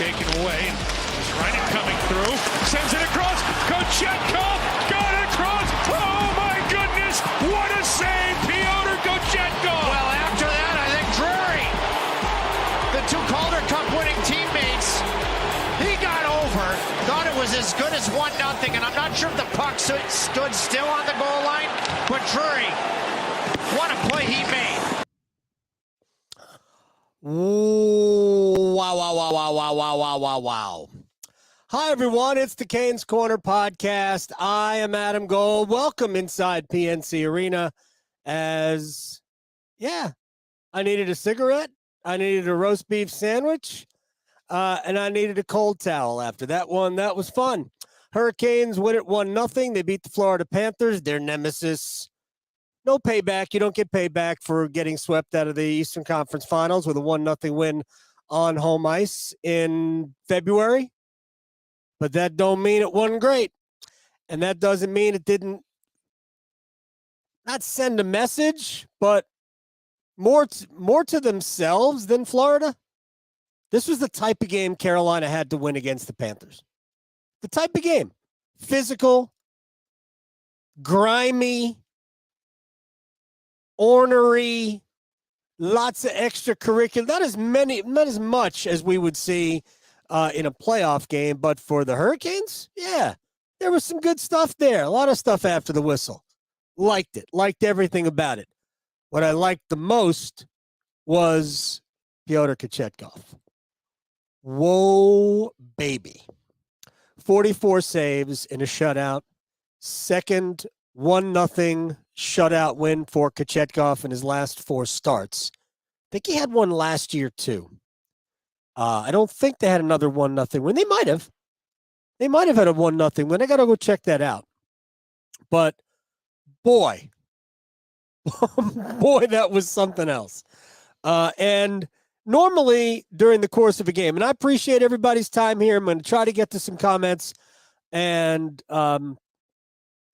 taken away. There's Raanta coming through. Sends it across. Kochetkov got it across. Oh my goodness! What a save, Pyotr Kotchetkov! Well, after that, I think Drury, the two Calder Cup winning teammates, he got over. Thought it was as good as 1-0, and I'm not sure if the puck stood still on the goal line, but Drury, what a play he made. Ooh, wow. Hi, everyone. It's the Canes Corner podcast. I am Adam Gold. Welcome inside PNC Arena I needed a cigarette, I needed a roast beef sandwich, and I needed a cold towel after that one. That was fun. Hurricanes win it 1-0. They beat the Florida Panthers, their nemesis. No payback. You don't get payback for getting swept out of the Eastern Conference Finals with a 1-0 win on home ice in February. But that don't mean it wasn't great. And that doesn't mean it didn't not send a message, but more to themselves than Florida. This was the type of game Carolina had to win against the Panthers. The type of game. Physical, grimy, ornery, lots of extracurricular, not as much as we would see in a playoff game, but for the Hurricanes, yeah, there was some good stuff there. A lot of stuff after the whistle. Liked it. Liked everything about it. What I liked the most was Pyotr Kotchetkov. Whoa, baby. 44 saves in a shutout. Second 1-0 shutout win for Kochetkov in his last 4 starts. I think he had one last year, too. I don't think they had another 1-0 win. They might have. They might have had a 1-0 win. I got to go check that out. But, boy, that was something else. And normally during the course of a game, and I appreciate everybody's time here. I'm going to try to get to some comments, and I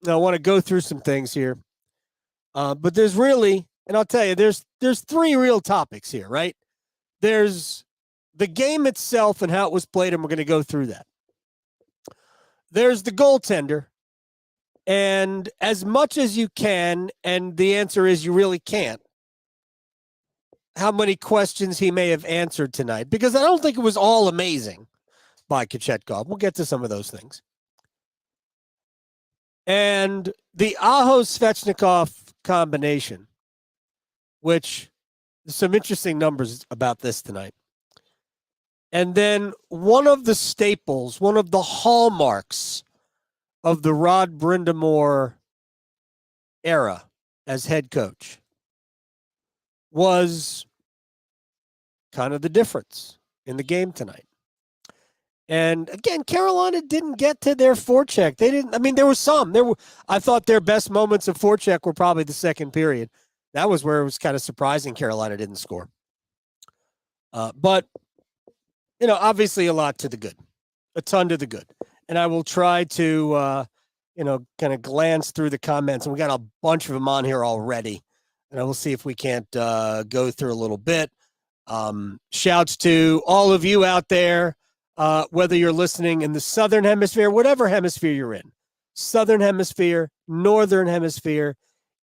want to go through some things here. But there's really, and I'll tell you, there's 3 real topics here, right? There's the game itself and how it was played, and we're going to go through that. There's the goaltender, and as much as you can, and the answer is you really can't, how many questions he may have answered tonight, because I don't think it was all amazing by Kochetkov. We'll get to some of those things. And the Aho-Svechnikov combination, which there's some interesting numbers about this tonight. And then one of the staples, one of the hallmarks of the Rod Brindamore era as head coach was kind of the difference in the game tonight. And again, Carolina didn't get to their forecheck. They didn't. I mean, there was some. I thought their best moments of forecheck were probably the second period. That was where it was kind of surprising Carolina didn't score. But obviously a lot to the good, a ton to the good. And I will try to, kind of glance through the comments. And we got a bunch of them on here already. And I will see if we can't go through a little bit. Shouts to all of you out there. Whether you're listening in the Southern Hemisphere, whatever hemisphere you're in, Southern Hemisphere, Northern Hemisphere,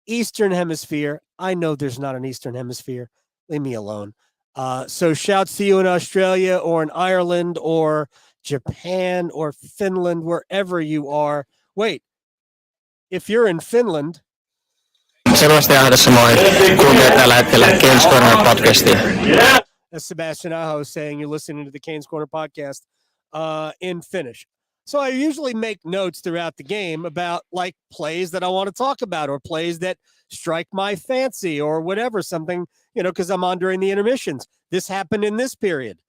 Eastern Hemisphere. I know there's not an Eastern Hemisphere. Leave me alone. So shouts to you in Australia or in Ireland or Japan or Finland, wherever you are. Wait, if you're in Finland. Sebastian Aho tässä moi. Kuuntelee tällä hetkellä Canes Corner podcastia. That's Sebastian Aho saying you're listening to the Canes Corner podcast in Finnish. So I usually make notes throughout the game about like plays that I want to talk about or plays that strike my fancy or whatever, something, because I'm on during the intermissions. This happened in this period.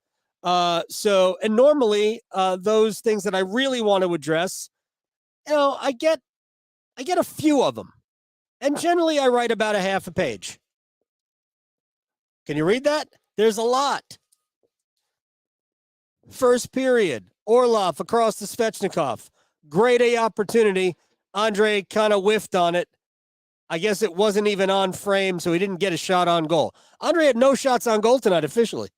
And normally those things that I really want to address, I get a few of them. And generally I write about a half a page. Can you read that? There's a lot. First period, Orlov across to Svechnikov. Great A opportunity. Andre kind of whiffed on it. I guess it wasn't even on frame, so he didn't get a shot on goal. Andre had no shots on goal tonight officially.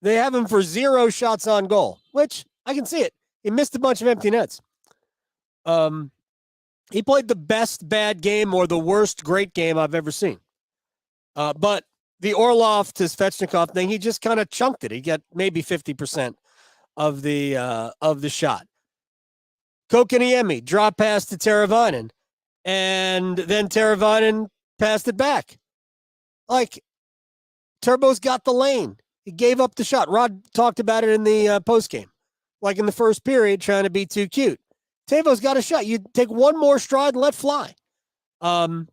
They have him for 0 shots on goal, which I can see it. He missed a bunch of empty nets. He played the best bad game or the worst great game I've ever seen. But the Orlov to Svechnikov thing, he just kind of chunked it. He got maybe 50% of the shot. Kokeniemi drop pass to Teravainen, and then Teravainen passed it back. Like, Turbo's got the lane. He gave up the shot. Rod talked about it in the postgame. Like in the first period, trying to be too cute. Tavo's got a shot. You take one more stride and let fly. Martin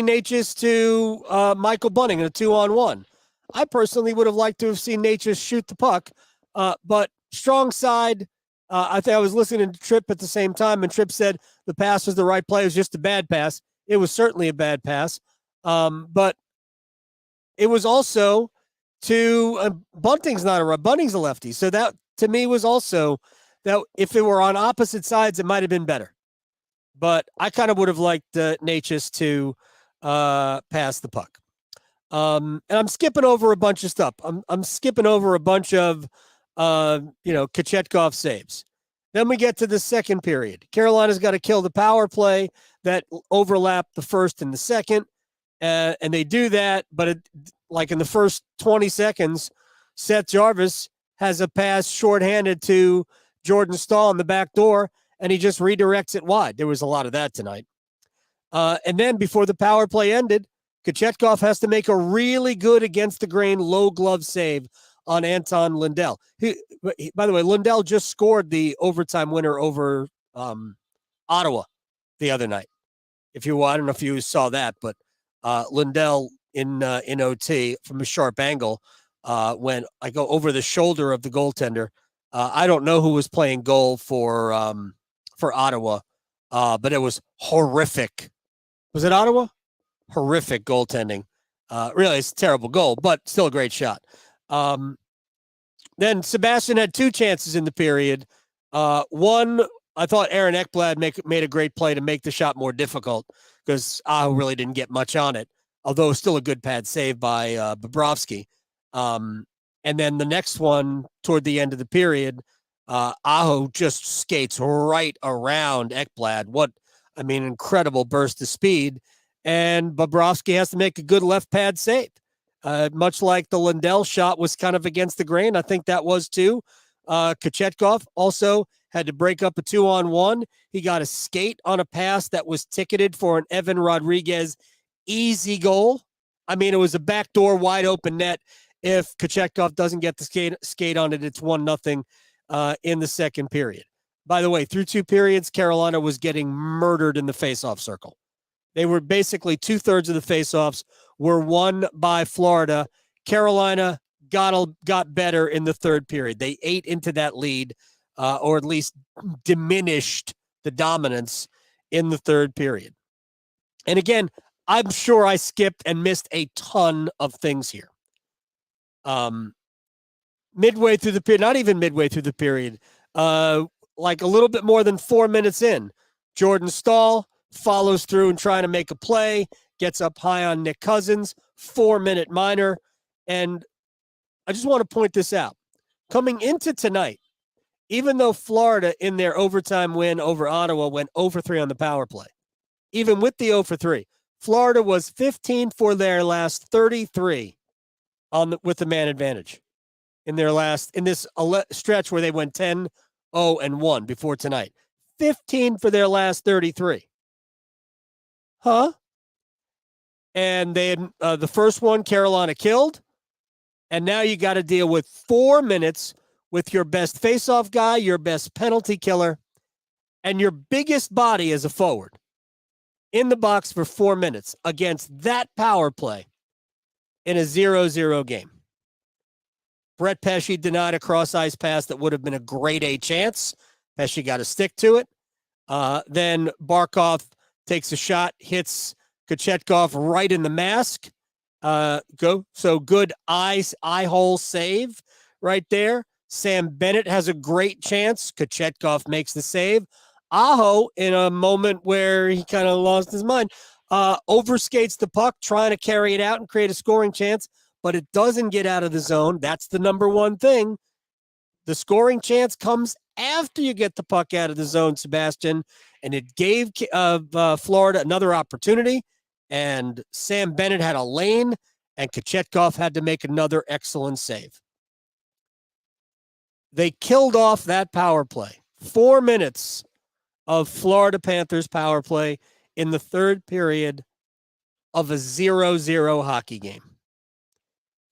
Necas to Michael Bunting in a 2-on-1. I personally would have liked to have seen Necas shoot the puck, but strong side. I think I was listening to Tripp at the same time, and Tripp said the pass was the right play. It was just a bad pass. It was certainly a bad pass, but it was also to Bunting's not a right. Bunting's a lefty, so that to me was also that if it were on opposite sides, it might have been better. But I kind of would have liked Necas to pass the puck. And I'm skipping over a bunch of stuff. I'm skipping over a bunch of Kochetkov saves. Then we get to the second period. Carolina's got to kill the power play that overlapped the first and the second. And they do that, but like in the first 20 seconds, Seth Jarvis has a pass shorthanded to Jordan Staal in the back door, and he just redirects it wide. There was a lot of that tonight. And then before the power play ended, Kochetkov has to make a really good against the grain low glove save on Anton Lundell. By the way, Lundell just scored the overtime winner over Ottawa the other night. I don't know if you saw that, but Lundell in OT from a sharp angle when I go over the shoulder of the goaltender. I don't know who was playing goal for Ottawa, but it was horrific. Was it Ottawa? Horrific goaltending. Really, it's a terrible goal, but still a great shot. Then Sebastian had 2 chances in the period. One, I thought Aaron Ekblad made a great play to make the shot more difficult because Aho really didn't get much on it, although still a good pad save by Bobrovsky. And then the next one toward the end of the period, Aho just skates right around Ekblad. Incredible burst of speed. And Bobrovsky has to make a good left pad save. Much like the Lundell shot was kind of against the grain. I think that was too. Kochetkov also had to break up a 2-on-1. He got a skate on a pass that was ticketed for an Evan Rodriguez easy goal. It was a backdoor wide open net. If Kochetkov doesn't get the skate on it, it's 1-0 in the second period. By the way, through 2 periods, Carolina was getting murdered in the faceoff circle. They were basically 2/3 of the faceoffs were won by Florida. Carolina got better in the third period. They ate into that lead, or at least diminished the dominance in the third period. And again, I'm sure I skipped and missed a ton of things here. Midway through the period, not even midway through the period, like a little bit more than 4 minutes in, Jordan Staal follows through and trying to make a play, gets up high on Nick Cousins, 4-minute minor. And I just want to point this out. Coming into tonight, even though Florida in their overtime win over Ottawa went 0-for-3 on the power play, even with the 0-for-3, Florida was 15 for their last 33 with the man advantage in this stretch where they went 10-0-1 before tonight. 15 for their last 33. Huh? And they had the first one Carolina killed, and now you got to deal with 4 minutes with your best faceoff guy, your best penalty killer, and your biggest body as a forward in the box for 4 minutes against that power play in a 0-0 game. Brett Pesce denied a cross-ice pass that would have been a grade A chance. Pesce got to stick to it. Then Barkov takes a shot, hits Kochetkov right in the mask. So good eye hole save right there. Sam Bennett has a great chance. Kochetkov makes the save. Aho, in a moment where he kind of lost his mind, overskates the puck, trying to carry it out and create a scoring chance, but it doesn't get out of the zone. That's the number one thing. The scoring chance comes after you get the puck out of the zone, Sebastian, and it gave Florida another opportunity, and Sam Bennett had a lane, and Kochetkov had to make another excellent save. They killed off that power play. 4 minutes of Florida Panthers power play in the third period of a 0-0 hockey game.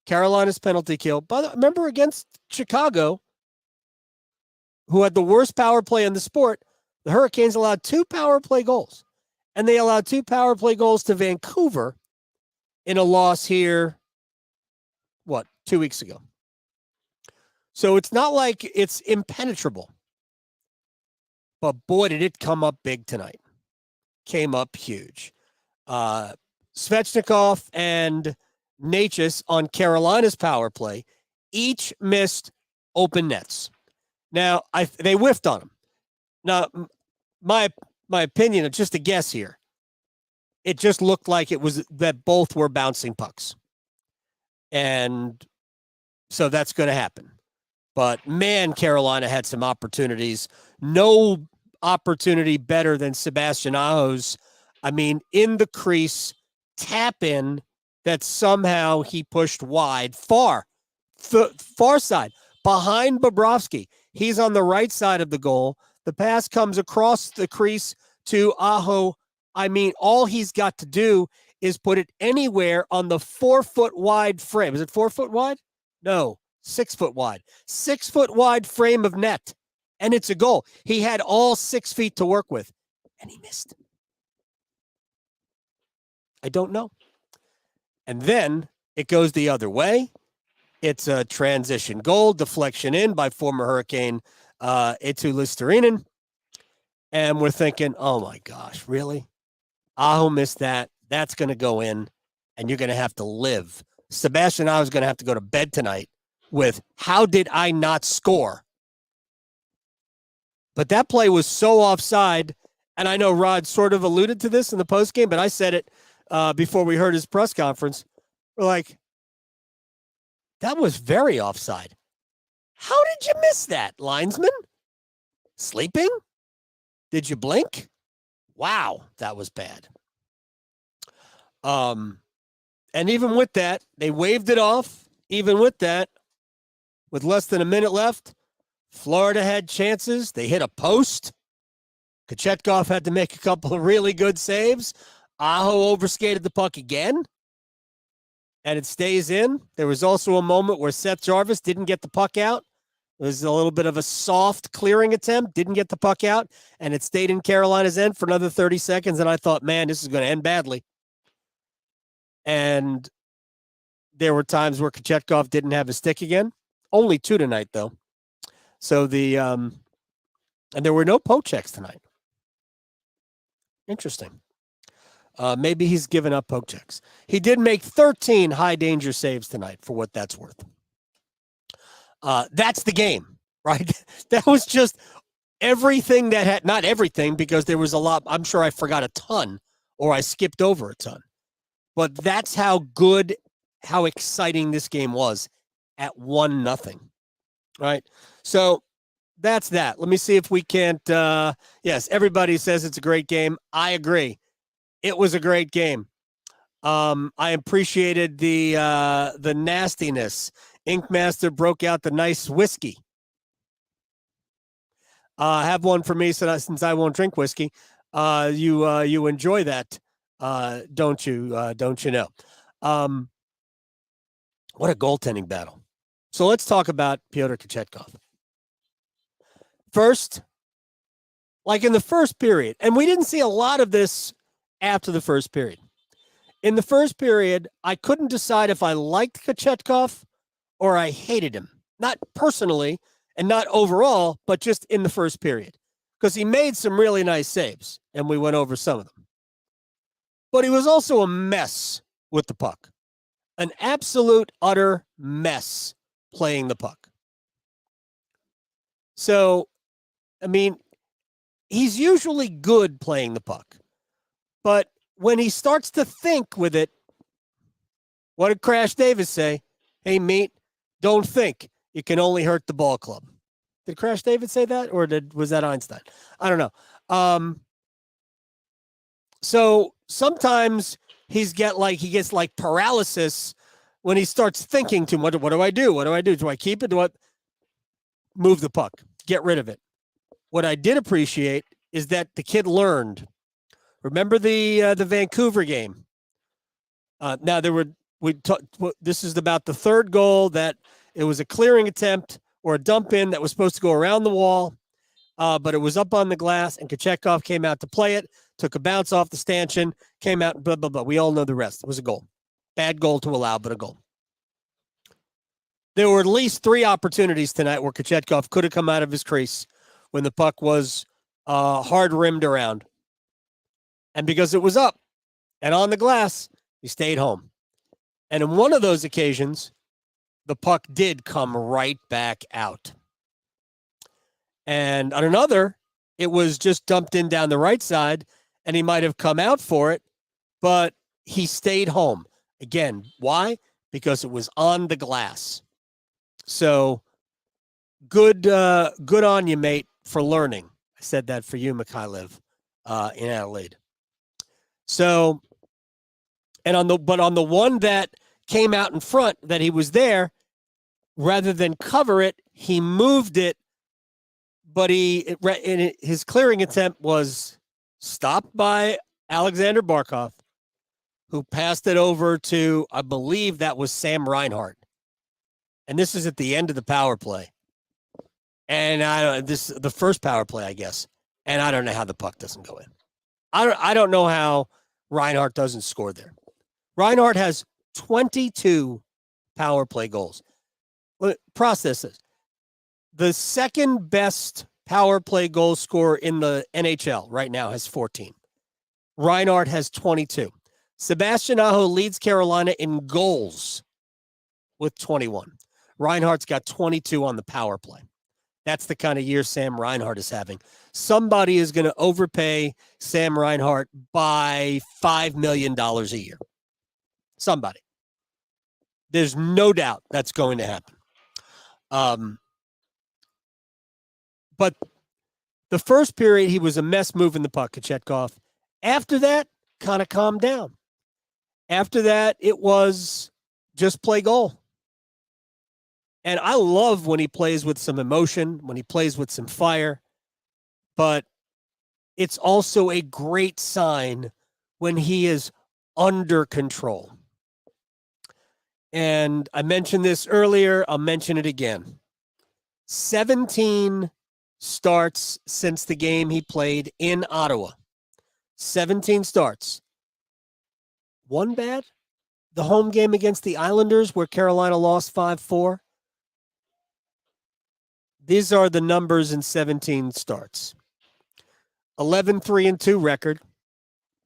Carolina's penalty kill. But remember, against Chicago, who had the worst power play in the sport, the Hurricanes allowed 2 power play goals. And they allowed 2 power play goals to Vancouver in a loss here, 2 weeks ago. So it's not like it's impenetrable. But boy, did it come up big tonight. Came up huge. Svechnikov and Necas on Carolina's power play each missed open nets. Now, they whiffed on them. Now, my opinion, just a guess here, it just looked like it was that both were bouncing pucks. And so that's going to happen. But, man, Carolina had some opportunities. No opportunity better than Sebastian Aho's. I mean, in the crease, tap in that somehow he pushed wide, far side, behind Bobrovsky. He's on the right side of the goal. The pass comes across the crease to Aho. I mean, all he's got to do is put it anywhere on the 4-foot wide frame. Is it 4 foot wide? No, 6 foot wide. 6 foot wide frame of net. And it's a goal. He had all 6 feet to work with, and he missed. I don't know. And then it goes the other way. It's a transition goal, deflection in by former Hurricane Eetu Luostarinen. And we're thinking, oh my gosh, really? Aho missed that. That's going to go in, and you're going to have to live. Sebastian Aho is going to have to go to bed tonight with, how did I not score? But that play was so offside, and I know Rod sort of alluded to this in the postgame, but I said it before we heard his press conference. We're like, that was very offside. How did you miss that, linesman? Sleeping? Did you blink? Wow, that was bad. And even with that, they waved it off. Even with that, with less than a minute left, Florida had chances. They hit a post. Kochetkov had to make a couple of really good saves. Aho overskated the puck again, and it stays in. There was also a moment where Seth Jarvis didn't get the puck out. It was a little bit of a soft clearing attempt, didn't get the puck out, and it stayed in Carolina's end for another 30 seconds, and I thought, man, this is going to end badly. And there were times where Kochetkov didn't have his stick again. Only 2 tonight, though. So and there were no poke checks tonight. Interesting. Maybe he's given up poke checks. He did make 13 high danger saves tonight, for what that's worth. That's the game, right? That was just everything that had, not everything, because there was a lot. I'm sure I forgot a ton, or I skipped over a ton. But that's how good, how exciting this game was at 1-0. Right? So that's that. Let me see if we can't. Yes, everybody says it's a great game. I agree. It was a great game. I appreciated the nastiness. Inkmaster broke out the nice whiskey. Have one for me, since I won't drink whiskey. You enjoy that, don't you? Don't you know? What a goaltending battle. So let's talk about Pyotr Kotchetkov. First, like in the first period, and we didn't see a lot of this after the first period. In the first period, I couldn't decide if I liked Kochetkov or I hated him. Not personally and not overall, but just in the first period. Because he made some really nice saves, and we went over some of them. But he was also a mess with the puck. An absolute, utter mess playing the puck. So, I mean, he's usually good playing the puck. But when he starts to think with it, What did Crash Davis say? Hey, meat, don't think you can only hurt the ball club. Did Crash Davis say that, or was that Einstein? I don't know. So sometimes he gets like paralysis when he starts thinking too much. What do I do? What do I do? Do I keep it? Do I move the puck? Get rid of it. What I did appreciate is that the kid learned. Remember the Vancouver game? Now this is about the third goal that it was a clearing attempt or a dump in that was supposed to go around the wall, but it was up on the glass, and Kochetkov came out to play it, took a bounce off the stanchion, came out, blah, blah, blah. We all know the rest. It was a goal. Bad goal to allow, but a goal. There were at least 3 opportunities tonight where Kochetkov could have come out of his crease when the puck was hard rimmed around. And because it was up and on the glass, he stayed home. And in one of those occasions, the puck did come right back out. And on another, it was just dumped in down the right side, and he might have come out for it, but he stayed home. Again, why? Because it was on the glass. So good on you, mate, for learning. I said that for you, Mikhailov, in Adelaide. So, and on the one that came out in front that he was there, rather than cover it, he moved it, but his clearing attempt was stopped by Alexander Barkov, who passed it over to, I believe that was Sam Reinhart. And this is at the end of the power play. And the first power play, I guess. And I don't know how the puck doesn't go in. I don't know how Reinhart doesn't score there. Reinhart has 22 power play goals. Process this. The second best power play goal scorer in the NHL right now has 14. Reinhart has 22. Sebastian Aho leads Carolina in goals with 21. Reinhart's got 22 on the power play. That's the kind of year Sam Reinhart is having. Somebody is going to overpay Sam Reinhart by $5 million a year. Somebody. There's no doubt that's going to happen. But the first period, he was a mess moving the puck, Kochetkov. After that, kind of calmed down. After that, it was just play goal. And I love when he plays with some emotion, when he plays with some fire. But it's also a great sign when he is under control. And I mentioned this earlier. I'll mention it again. 17 starts since the game he played in Ottawa. 17 starts. One bad? The home game against the Islanders where Carolina lost 5-4. These are the numbers in 17 starts. 11-3-2 record.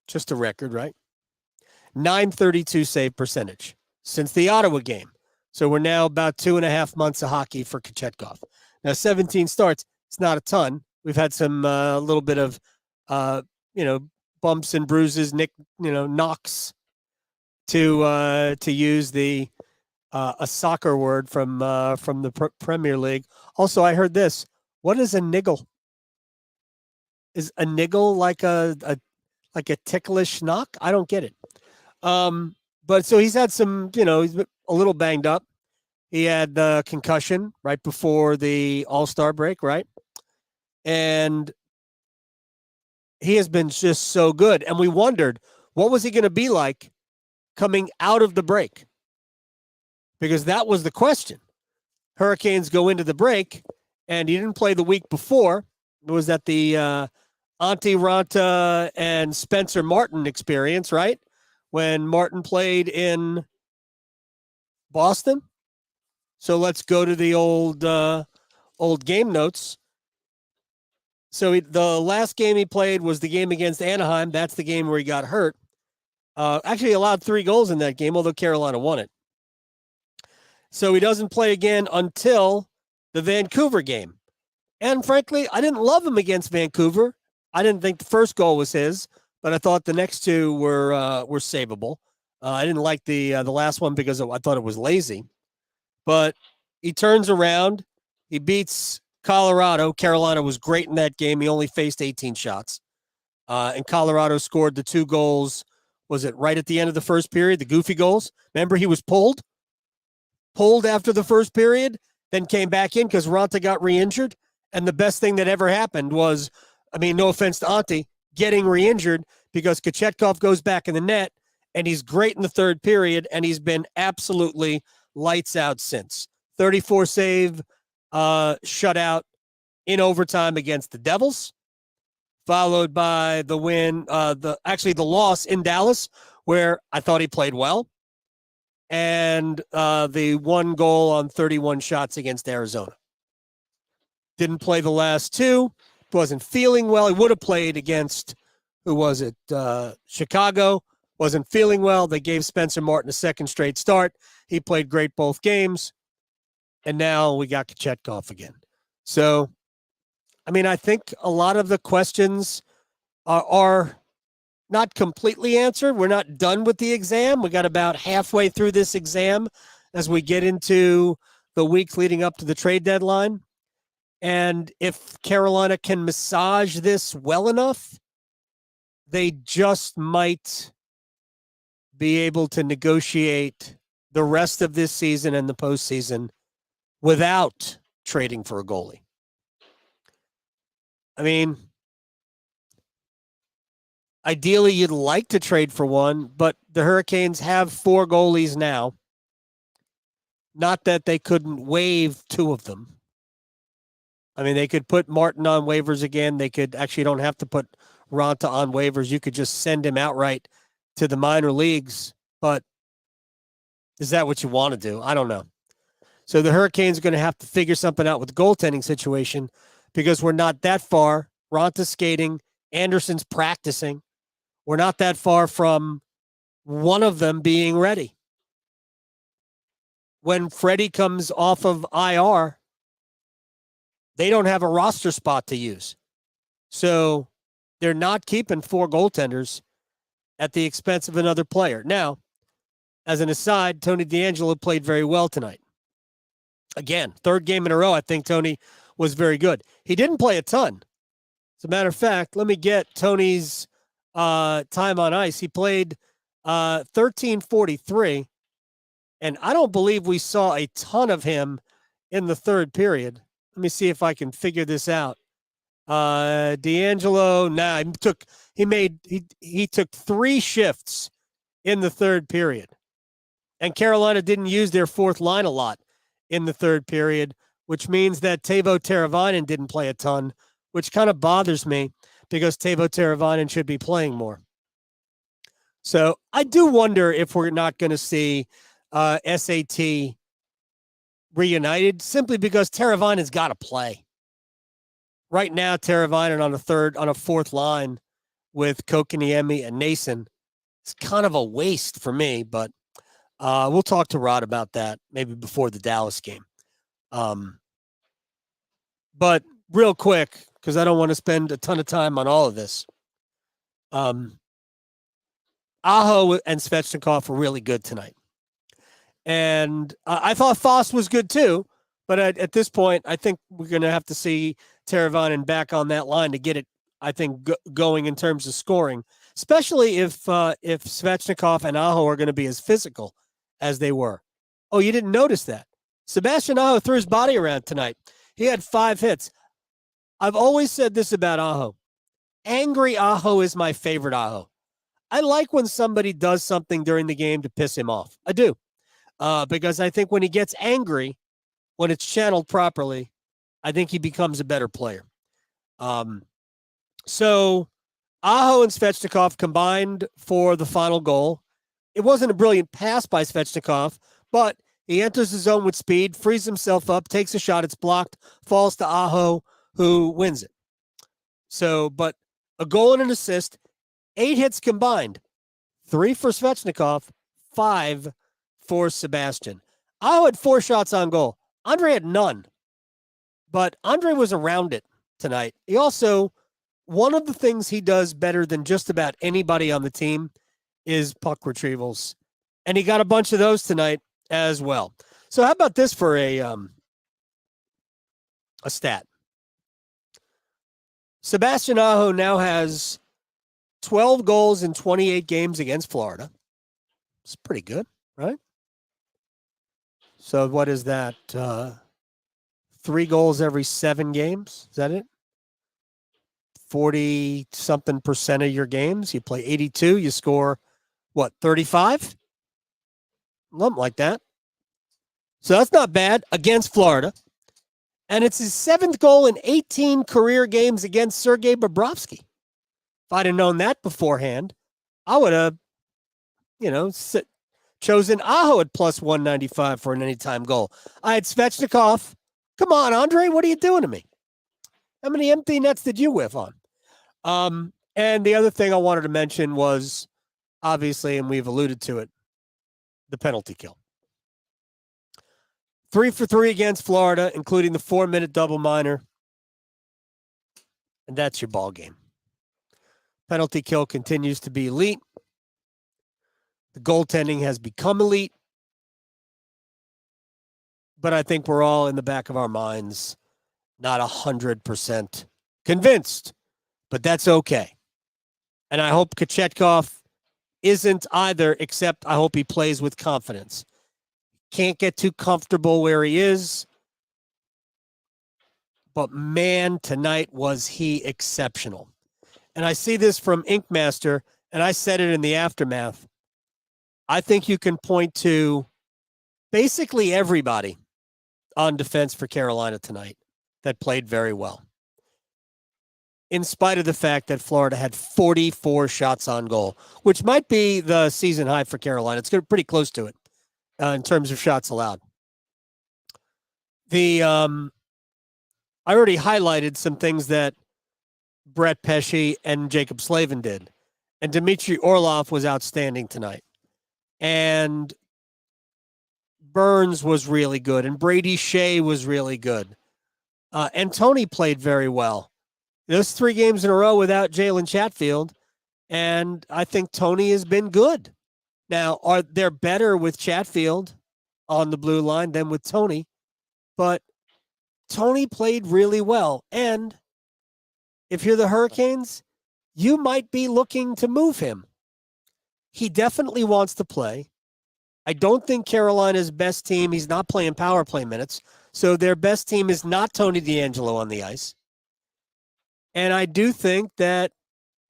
Just a record, right? .932 save percentage since the Ottawa game. So we're now about 2.5 months of hockey for Kochetkov. Now, 17 starts, it's not a ton. We've had some little bit of, bumps and bruises, knocks, to use a soccer word from the Premier League. Also, I heard this. What is a niggle? Is a niggle like a ticklish knock? I don't get it. But so he's had some, he's a little banged up. He had the concussion right before the All-Star break, right? And he has been just so good. And we wondered, what was he going to be like coming out of the break? Because that was the question. Hurricanes go into the break, and he didn't play the week before. It was at the Antti Raanta and Spencer Martin experience, right? When Martin played in Boston. So let's go to the old game notes. So the last game he played was the game against Anaheim. That's the game where he got hurt. Actually allowed 3 goals in that game, although Carolina won it. So he doesn't play again until the Vancouver game. And frankly, I didn't love him against Vancouver. I didn't think the first goal was his, but I thought the next 2 were savable. I didn't like the last one because I thought it was lazy. But he turns around. He beats Colorado. Carolina was great in that game. He only faced 18 shots. And Colorado scored the 2 goals. Was it right at the end of the first period, the goofy goals? Remember, he was pulled after the first period, then came back in because Raanta got re-injured. And the best thing that ever happened was, no offense to Auntie, getting re-injured because Kochetkov goes back in the net, and he's great in the third period, and he's been absolutely lights out since. 34 save shutout in overtime against the Devils, followed by the win, the loss in Dallas, where I thought he played well, and the 1 goal on 31 shots against Arizona. Didn't play the last 2. Wasn't feeling well. He would have played against, who was it? Chicago. Wasn't feeling well. They gave Spencer Martin a second straight start. He played great both games. And now we got Kochetkov again. So, I think a lot of the questions are not completely answered. We're not done with the exam. We got about halfway through this exam as we get into the week leading up to the trade deadline. And if Carolina can massage this well enough, they just might be able to negotiate the rest of this season and the postseason without trading for a goalie. Ideally, you'd like to trade for one, but the Hurricanes have 4 goalies now. Not that they couldn't waive 2 of them. They could put Martin on waivers again. They could actually don't have to put Raanta on waivers. You could just send him outright to the minor leagues. But is that what you want to do? I don't know. So the Hurricanes are going to have to figure something out with the goaltending situation because we're not that far. Raanta's skating. Anderson's practicing. We're not that far from one of them being ready. When Freddie comes off of IR, they don't have a roster spot to use. So they're not keeping 4 goaltenders at the expense of another player. Now, as an aside, Tony DeAngelo played very well tonight. Again, 3rd game in a row, I think Tony was very good. He didn't play a ton. As a matter of fact, let me get Tony's time on ice. He played 13:43, and I don't believe we saw a ton of him in the 3rd period. Let me see if I can figure this out. DeAngelo, he took 3 shifts in the 3rd period. And Carolina didn't use their 4th line a lot in the 3rd period, which means that Teuvo Teravainen didn't play a ton, which kind of bothers me because Teuvo Teravainen should be playing more. So I do wonder if we're not going to see SAT reunited simply because Teravainen's got to play. Right now, Teravainen on a 4th line with Kokoniemi and Nason is kind of a waste for me, but we'll talk to Rod about that maybe before the Dallas game. But real quick, because I don't want to spend a ton of time on all of this. Aho and Svechnikov were really good tonight. And I thought Foss was good too, but at this point, I think we're going to have to see Teravainen back on that line to get it, I think, going in terms of scoring, especially if Svechnikov and Aho are going to be as physical as they were. Oh, you didn't notice that? Sebastian Aho threw his body around tonight. He had 5 hits. I've always said this about Aho. Angry Aho is my favorite Aho. I like when somebody does something during the game to piss him off. I do. Because I think when he gets angry, when it's channeled properly, I think he becomes a better player. So Aho and Svechnikov combined for the final goal. It wasn't a brilliant pass by Svechnikov, but he enters the zone with speed, frees himself up, takes a shot, it's blocked, falls to Aho, who wins it. So, but a goal and an assist, 8 hits combined, 3 for Svechnikov, 5 for Sebastian. Aho had 4 shots on goal. Andre had none, but Andre was around it tonight. He also, one of the things he does better than just about anybody on the team is puck retrievals And he got a bunch of those tonight as well. So how about this for a stat? Sebastian Aho now has 12 goals in 28 games against Florida. It's pretty good, right? So what is that? 3 goals every 7 games? Is that it? 40-something% of your games. You play 82, you score, 35? Something like that. So that's not bad against Florida. And it's his 7th goal in 18 career games against Sergei Bobrovsky. If I'd have known that beforehand, I would have, chosen Aho at plus 195 for an anytime goal. I had Svechnikov. Come on, Andre, what are you doing to me? How many empty nets did you whiff on? And the other thing I wanted to mention was, obviously, and we've alluded to it, the penalty kill. 3 for 3 against Florida, including the 4-minute double minor. And that's your ball game. Penalty kill continues to be elite. The goaltending has become elite. But I think we're all in the back of our minds not 100% convinced. But that's okay. And I hope Kochetkov isn't either, except I hope he plays with confidence. Can't get too comfortable where he is. But man, tonight was he exceptional. And I see this from Inkmaster, and I said it in the aftermath. I think you can point to basically everybody on defense for Carolina tonight that played very well. In spite of the fact that Florida had 44 shots on goal, which might be the season high for Carolina. It's pretty close to it in terms of shots allowed. I already highlighted some things that Brett Pesce and Jacob Slavin did. And Dmitry Orlov was outstanding tonight. And Burns was really good. And Brady Skjei was really good. And Tony played very well. Those 3 games in a row without Jalen Chatfield. And I think Tony has been good. Now, they're better with Chatfield on the blue line than with Tony. But Tony played really well. And if you're the Hurricanes, you might be looking to move him. He definitely wants to play. I don't think Carolina's best team, he's not playing power play minutes, so their best team is not Tony DeAngelo on the ice. And I do think that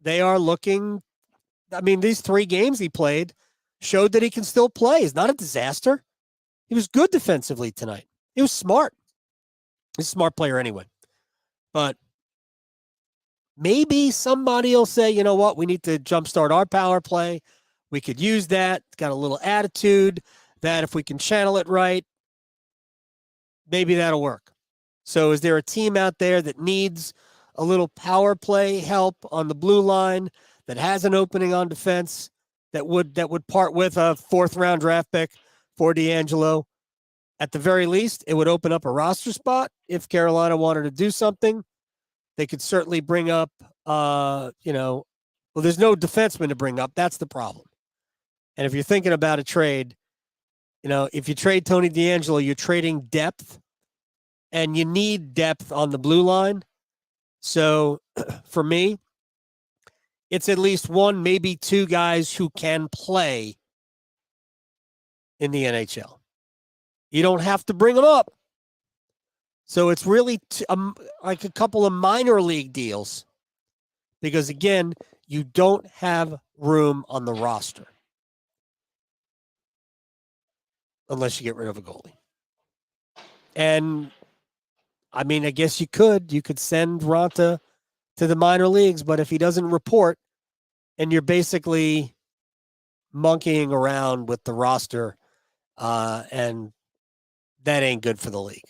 they are looking, these 3 games he played showed that he can still play. He's not a disaster. He was good defensively tonight. He was smart. He's a smart player anyway. But maybe somebody will say, you know what, we need to jumpstart our power play. We could use that. It's got a little attitude that if we can channel it right, maybe that'll work. So is there a team out there that needs a little power play help on the blue line that has an opening on defense that would part with a 4th-round draft pick for DeAngelo? At the very least, it would open up a roster spot if Carolina wanted to do something. They could certainly bring up, there's no defenseman to bring up. That's the problem. And if you're thinking about a trade, if you trade Tony DeAngelo, you're trading depth, and you need depth on the blue line. So for me, it's at least 1, maybe 2 guys who can play in the NHL. You don't have to bring them up. So it's really like a couple of minor league deals because, again, you don't have room on the roster unless you get rid of a goalie. And, I guess you could send Raanta to the minor leagues, but if he doesn't report and you're basically monkeying around with the roster, and that ain't good for the league.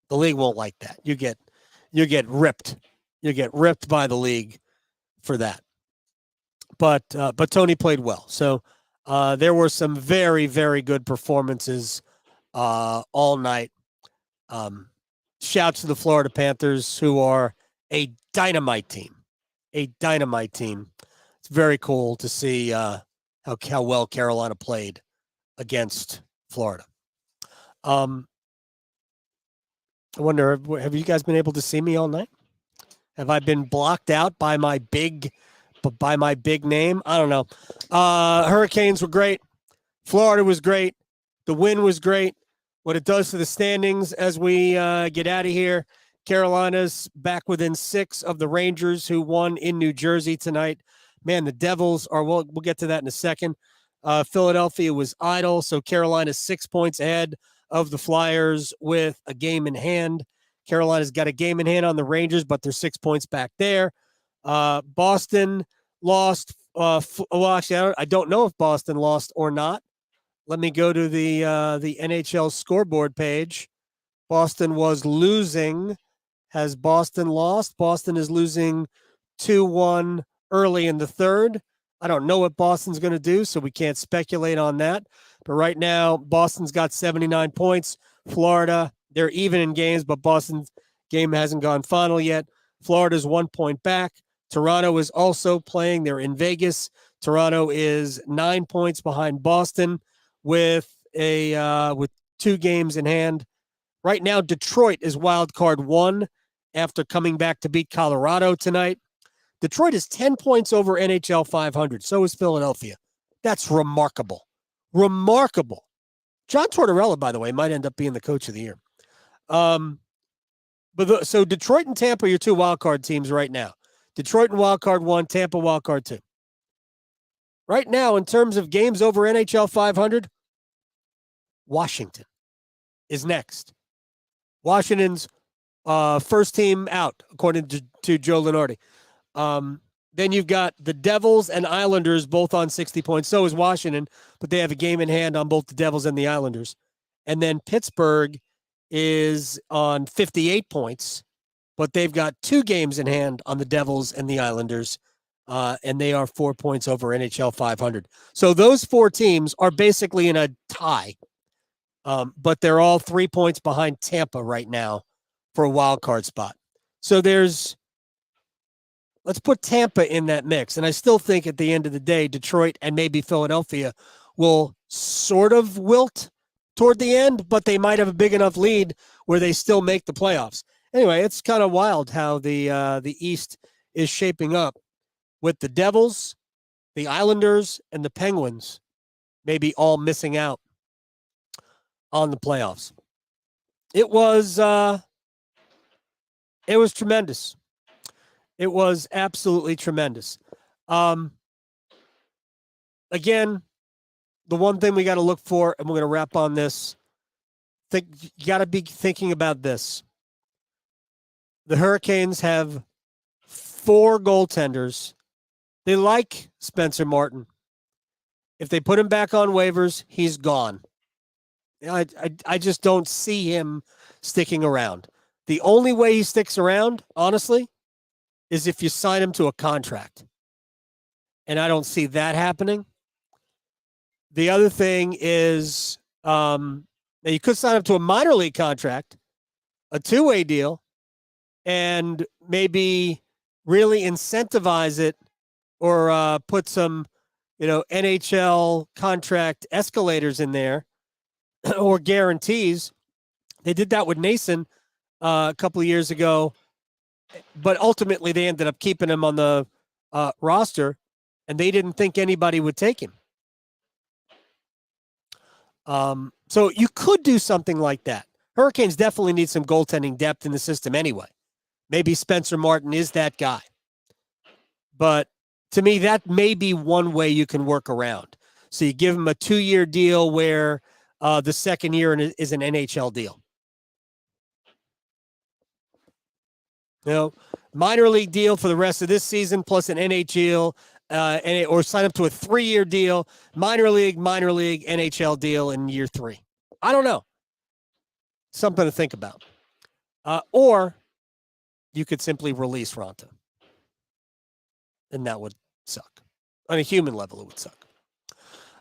The league won't like that. You get ripped. You get ripped by the league for that. But Tony played well. So there were some very, very good performances all night. Shouts to the Florida Panthers, who are a dynamite team. A dynamite team. It's very cool to see how well Carolina played against Florida. I wonder, have you guys been able to see me all night? Have I been blocked out by my big name? I don't know. Hurricanes were great. Florida was great. The win was great. What it does to the standings as we get out of here, Carolina's back within 6 of the Rangers, who won in New Jersey tonight. Man, the Devils are, we'll get to that in a second. Philadelphia was idle, so Carolina's 6 points ahead of the Flyers with a game in hand. Carolina's got a game in hand on the Rangers, but they're 6 points back there. Boston lost. Actually, I don't know if Boston lost or not. Let me go to the NHL scoreboard page. Boston was losing. Has Boston lost? Boston is losing 2-1 early in the third. I don't know what Boston's going to do, so we can't speculate on that. But right now, Boston's got 79 points. Florida, they're even in games, but Boston's game hasn't gone final yet. Florida's 1 point back. Toronto is also playing. They're in Vegas. Toronto is 9 points behind Boston with 2 games in hand. Right now, Detroit is wild card 1 after coming back to beat Colorado tonight. Detroit is 10 points over NHL 500. So is Philadelphia. That's remarkable. Remarkable. John Tortorella, by the way, might end up being the coach of the year. So Detroit and Tampa are your 2 wild card teams right now. Detroit and wild card 1, Tampa wild card 2. Right now, in terms of games over NHL 500, Washington is next. Washington's first team out, according to Joe Lenardi. Then you've got the Devils and Islanders both on 60 points. So is Washington, but they have a game in hand on both the Devils and the Islanders. And then Pittsburgh is on 58 points, but they've got 2 games in hand on the Devils and the Islanders, and they are 4 points over NHL 500. So those 4 teams are basically in a tie, but they're all 3 points behind Tampa right now for a wild card spot. So let's put Tampa in that mix. And I still think at the end of the day, Detroit and maybe Philadelphia will sort of wilt toward the end, but they might have a big enough lead where they still make the playoffs. Anyway, it's kind of wild how the East is shaping up with the Devils, the Islanders, and the Penguins maybe all missing out on the playoffs. It was tremendous. It was absolutely tremendous. Again, the one thing we got to look for, and we're going to wrap on this, you got to be thinking about this. The Hurricanes have 4 goaltenders. They like Spencer Martin. If they put him back on waivers, he's gone. I just don't see him sticking around. The only way he sticks around, honestly, is if you sign him to a contract. And I don't see that happening. The other thing is you could sign him to a minor league contract, a 2-way deal, and maybe really incentivize it or put some, NHL contract escalators in there or guarantees. They did that with Nason a couple of years ago, but ultimately they ended up keeping him on the roster, and they didn't think anybody would take him. So you could do something like that. Hurricanes definitely need some goaltending depth in the system anyway. Maybe Spencer Martin is that guy. But to me, that may be one way you can work around. So you give him a 2-year deal where the second year is an NHL deal. Minor league deal for the rest of this season plus an NHL, or sign up to a 3-year deal, minor league, NHL deal in year 3. I don't know. Something to think about. Or you could simply release Raanta. And that would suck. On a human level, it would suck.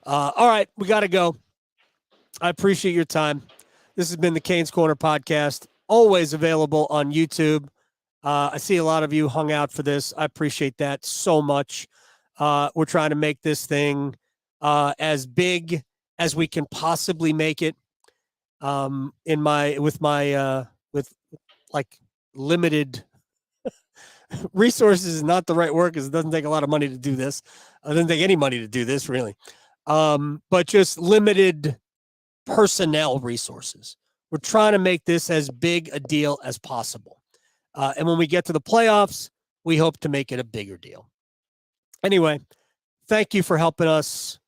All right, we got to go. I appreciate your time. This has been the Canes Corner podcast, always available on YouTube. I see a lot of you hung out for this. I appreciate that so much. We're trying to make this thing as big as we can possibly make it. With limited resources is not the right word because it doesn't take a lot of money to do this. It doesn't take any money to do this, really. But just limited personnel resources. We're trying to make this as big a deal as possible. And when we get to the playoffs, we hope to make it a bigger deal. Anyway, thank you for helping us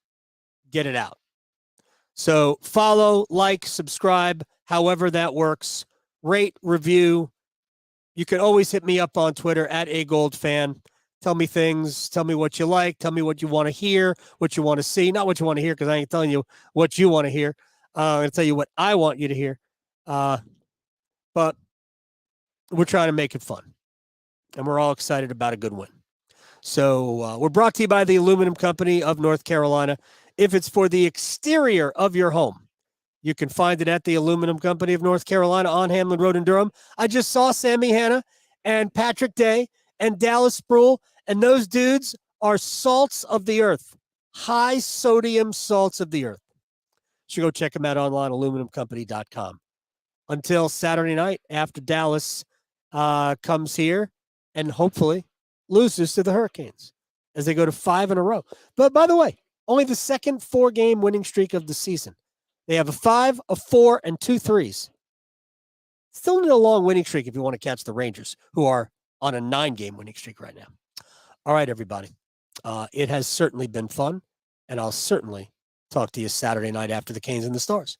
get it out. So follow, like, subscribe, however that works. Rate, review. You can always hit me up on Twitter at @agoldfan. Tell me things. Tell me what you like. Tell me what you want to hear, what you want to see. Not what you want to hear, because I ain't telling you what you want to hear. I'm going to tell you what I want you to hear. But we're trying to make it fun. And we're all excited about a good win. So we're brought to you by the Aluminum Company of North Carolina. If it's for the exterior of your home, you can find it at the Aluminum Company of North Carolina on Hamlin Road in Durham. I just saw Sammy Hanna and Patrick Day and Dallas Sproul, and those dudes are salts of the earth, high sodium salts of the earth. You should go check them out online, aluminumcompany.com. Until Saturday night after Dallas comes here and hopefully loses to the Hurricanes as they go to 5 in a row. But by the way, only the second 4-game winning streak of the season. They have a 5, a 4, and 2 threes. Still need a long winning streak if you want to catch the Rangers, who are on a 9-game winning streak right now. All right, everybody. It has certainly been fun, and I'll certainly talk to you Saturday night after the Canes and the Stars.